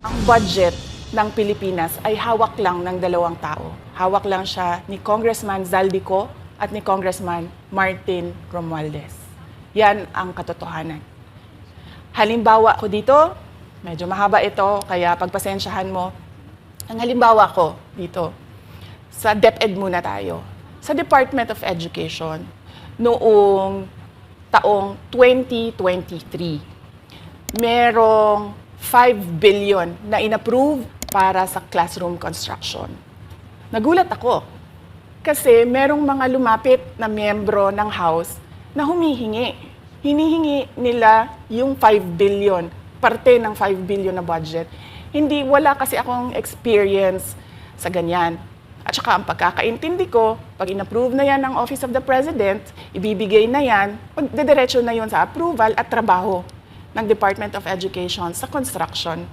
Ang budget ng Pilipinas ay hawak lang ng dalawang tao. Hawak lang siya ni Congressman Zaldico at ni Congressman Martin Romualdez. Yan ang katotohanan. Halimbawa ko dito, medyo mahaba ito, kaya pagpasensyahan mo. Ang halimbawa ko dito, sa DepEd muna tayo. Sa Department of Education, noong taong 2023, merong 5 billion na inapprove para sa classroom construction. Nagulat ako kasi merong mga lumapit na miyembro ng House na humihingi. Hinihingi nila yung 5 billion, parte ng 5 billion na budget. Wala kasi akong experience sa ganyan. At saka ang pagkakaintindi ko, pag inapprove na yan ng Office of the President, ibibigay na yan, dediretso na yun sa approval at trabaho ng Department of Education sa construction.